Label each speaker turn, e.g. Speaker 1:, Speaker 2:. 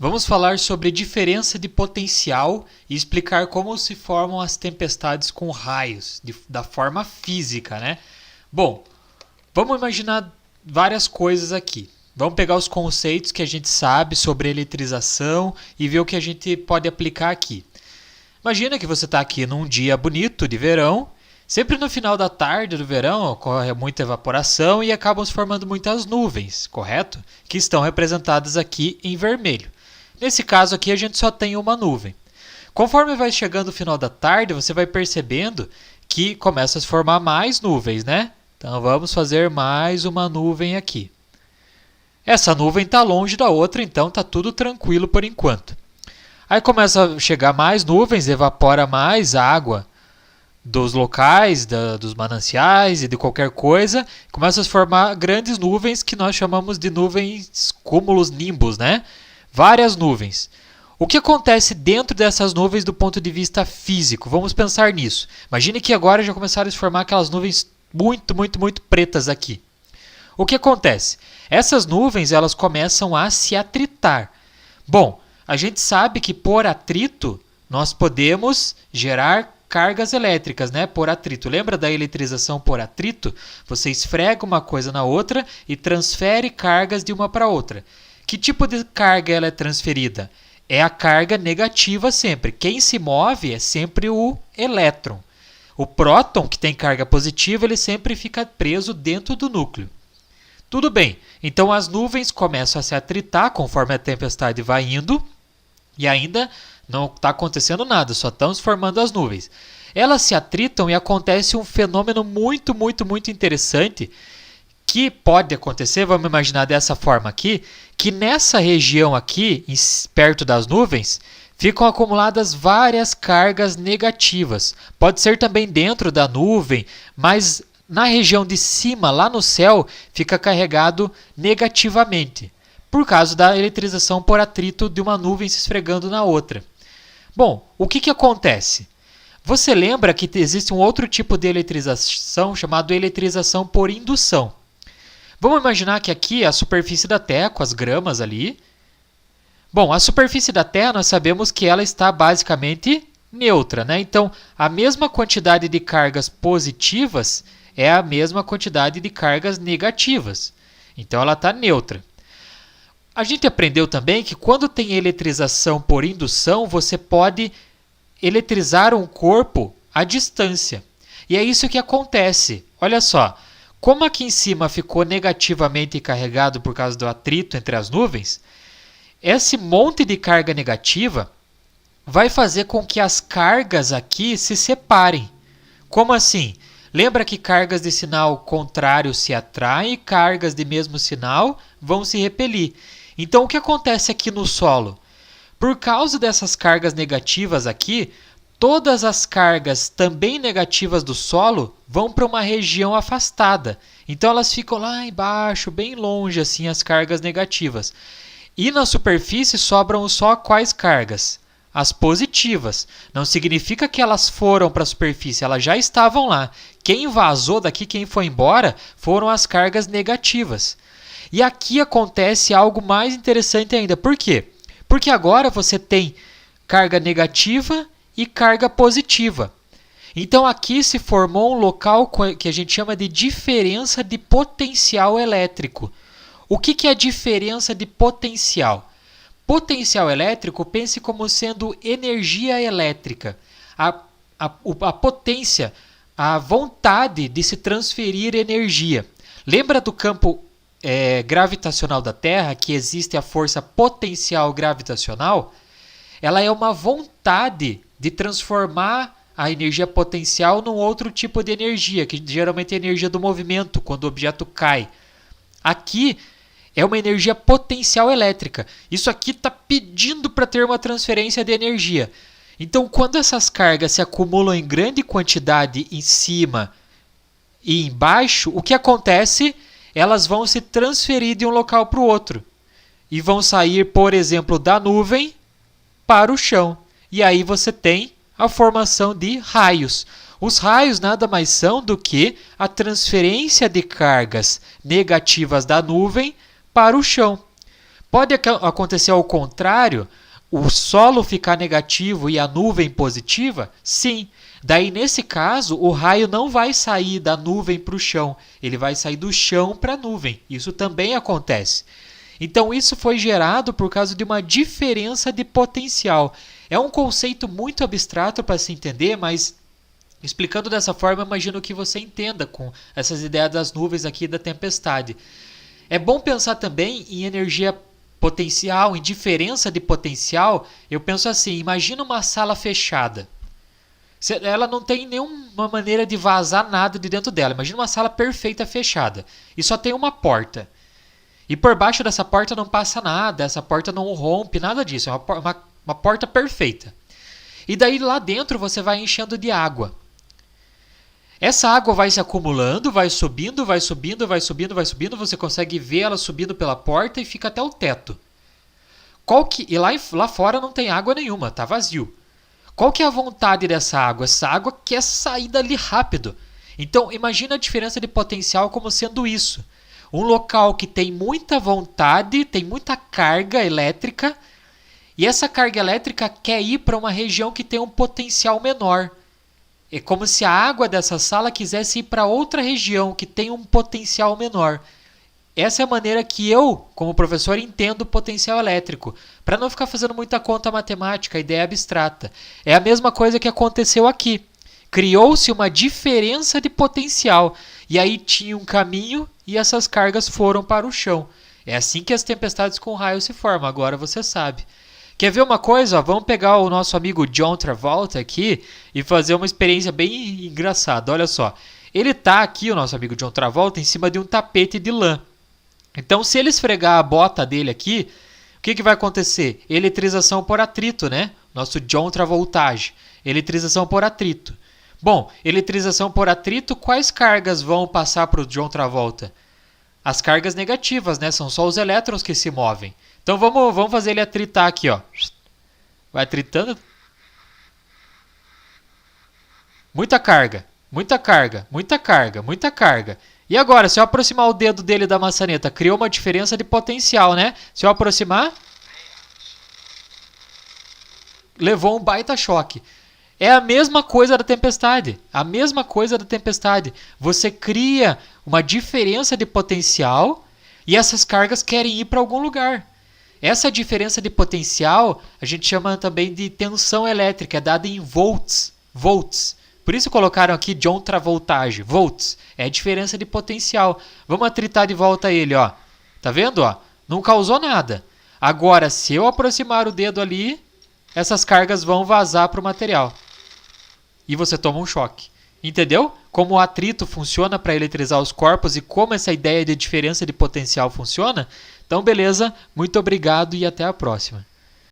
Speaker 1: Vamos falar sobre diferença de potencial e explicar como se formam as tempestades com raios, da forma física, né? Bom, vamos imaginar várias coisas aqui. Vamos pegar os conceitos que a gente sabe sobre eletrização e ver o que a gente pode aplicar aqui. Imagina que você está aqui num dia bonito de verão. Sempre no final da tarde do verão ocorre muita evaporação e acabam se formando muitas nuvens, correto? Que estão representadas aqui em vermelho. Nesse caso aqui a gente só tem uma nuvem. Conforme vai chegando o final da tarde, você vai percebendo que começa a se formar mais nuvens, né? Então vamos fazer mais uma nuvem aqui. Essa nuvem está longe da outra, então está tudo tranquilo por enquanto. Aí começa a chegar mais nuvens, evapora mais água dos locais, dos mananciais e de qualquer coisa, começa a se formar grandes nuvens que nós chamamos de nuvens cúmulos nimbus, né? Várias nuvens. O que acontece dentro dessas nuvens do ponto de vista físico? Vamos pensar nisso. Imagine que agora já começaram a se formar aquelas nuvens muito pretas aqui. O que acontece? Essas nuvens elas começam a se atritar. Bom, a gente sabe que por atrito nós podemos gerar cargas elétricas, né? Por atrito. Lembra da eletrização por atrito? Você esfrega uma coisa na outra e transfere cargas de uma para outra. Que tipo de carga ela é transferida? É a carga negativa sempre. Quem se move é sempre o elétron. O próton, que tem carga positiva, ele sempre fica preso dentro do núcleo. Tudo bem, então as nuvens começam a se atritar conforme a tempestade vai indo e ainda não está acontecendo nada, só estão se formando as nuvens. Elas se atritam e acontece um fenômeno muito interessante que pode acontecer, vamos imaginar dessa forma aqui, que nessa região aqui, perto das nuvens, ficam acumuladas várias cargas negativas. Pode ser também dentro da nuvem, mas na região de cima, lá no céu, fica carregado negativamente, por causa da eletrização por atrito de uma nuvem se esfregando na outra. Bom, o que acontece? Você lembra que existe um outro tipo de eletrização chamado eletrização por indução. Vamos imaginar que aqui é a superfície da Terra, com as gramas ali. Bom, a superfície da Terra nós sabemos que ela está basicamente neutra, né? Então, a mesma quantidade de cargas positivas é a mesma quantidade de cargas negativas. Então, ela está neutra. A gente aprendeu também que quando tem eletrização por indução, você pode eletrizar um corpo à distância. E é isso que acontece. Olha só, como aqui em cima ficou negativamente carregado por causa do atrito entre as nuvens, esse monte de carga negativa vai fazer com que as cargas aqui se separem. Como assim? Lembra que cargas de sinal contrário se atraem e cargas de mesmo sinal vão se repelir. Então, o que acontece aqui no solo? Por causa dessas cargas negativas aqui, todas as cargas também negativas do solo vão para uma região afastada. Então, elas ficam lá embaixo, bem longe, assim, as cargas negativas. E na superfície sobram só quais cargas? As positivas. Não significa que elas foram para a superfície, elas já estavam lá. Quem vazou daqui, quem foi embora, foram as cargas negativas. E aqui acontece algo mais interessante ainda. Por quê? Porque agora você tem carga negativa e carga positiva. Então aqui se formou um local que a gente chama de diferença de potencial elétrico. O que é a diferença de potencial? Potencial elétrico, pense como sendo energia elétrica. A potência, a vontade de se transferir energia. Lembra do campo gravitacional da Terra, que existe a força potencial gravitacional? Ela é uma vontade de transformar a energia potencial num outro tipo de energia, que geralmente é a energia do movimento, quando o objeto cai. Aqui é uma energia potencial elétrica. Isso aqui está pedindo para ter uma transferência de energia. Então, quando essas cargas se acumulam em grande quantidade em cima e embaixo, o que acontece? Elas vão se transferir de um local para o outro. E vão sair, por exemplo, da nuvem para o chão. E aí você tem a formação de raios. Os raios nada mais são do que a transferência de cargas negativas da nuvem para o chão. Pode acontecer ao contrário, o solo ficar negativo e a nuvem positiva? Sim. Daí, nesse caso, o raio não vai sair da nuvem para o chão, ele vai sair do chão para a nuvem. Isso também acontece. Então, isso foi gerado por causa de uma diferença de potencial. É um conceito muito abstrato para se entender, mas explicando dessa forma, imagino que você entenda com essas ideias das nuvens aqui da tempestade. É bom pensar também em energia potencial, em diferença de potencial. Eu penso assim, imagina uma sala fechada. Ela não tem nenhuma maneira de vazar nada de dentro dela. Imagina uma sala perfeita fechada e só tem uma porta. E por baixo dessa porta não passa nada, essa porta não rompe, nada disso. É uma porta perfeita. E daí lá dentro você vai enchendo de água. Essa água vai se acumulando, vai subindo, vai subindo, vai subindo, vai subindo. Você consegue ver ela subindo pela porta e fica até o teto. E lá fora não tem água nenhuma, está vazio. Qual que é a vontade dessa água? Essa água quer sair dali rápido. Então imagina a diferença de potencial como sendo isso. Um local que tem muita vontade, tem muita carga elétrica, e essa carga elétrica quer ir para uma região que tem um potencial menor. É como se a água dessa sala quisesse ir para outra região que tem um potencial menor. Essa é a maneira que eu, como professor, entendo o potencial elétrico. Para não ficar fazendo muita conta matemática, a ideia é abstrata. É a mesma coisa que aconteceu aqui. Criou-se uma diferença de potencial. E aí tinha um caminho e essas cargas foram para o chão. É assim que as tempestades com raio se formam. Agora você sabe. Quer ver uma coisa? Vamos pegar o nosso amigo John Travolta aqui e fazer uma experiência bem engraçada. Olha só. Ele está aqui, o nosso amigo John Travolta, em cima de um tapete de lã. Então, se ele esfregar a bota dele aqui, o que vai acontecer? Eletrização por atrito, né? Nosso John Travoltage. Eletrização por atrito. Bom, eletrização por atrito, quais cargas vão passar para o John Travolta? As cargas negativas, né? São só os elétrons que se movem. Então vamos fazer ele atritar aqui, ó. Vai atritando. Muita carga, muita carga, muita carga, muita carga. E agora, se eu aproximar o dedo dele da maçaneta, criou uma diferença de potencial, né? Se eu aproximar, levou um baita choque. É a mesma coisa da tempestade. A mesma coisa da tempestade. Você cria uma diferença de potencial e essas cargas querem ir para algum lugar. Essa diferença de potencial a gente chama também de tensão elétrica, é dada em volts. Por isso colocaram aqui John Travoltage, volts. É a diferença de potencial. Vamos atritar de volta ele, ó. Tá vendo, ó? Não causou nada. Agora, se eu aproximar o dedo ali, essas cargas vão vazar para o material. E você toma um choque. Entendeu? Como o atrito funciona para eletrizar os corpos e como essa ideia de diferença de potencial funciona? Então, beleza. Muito obrigado e até a próxima.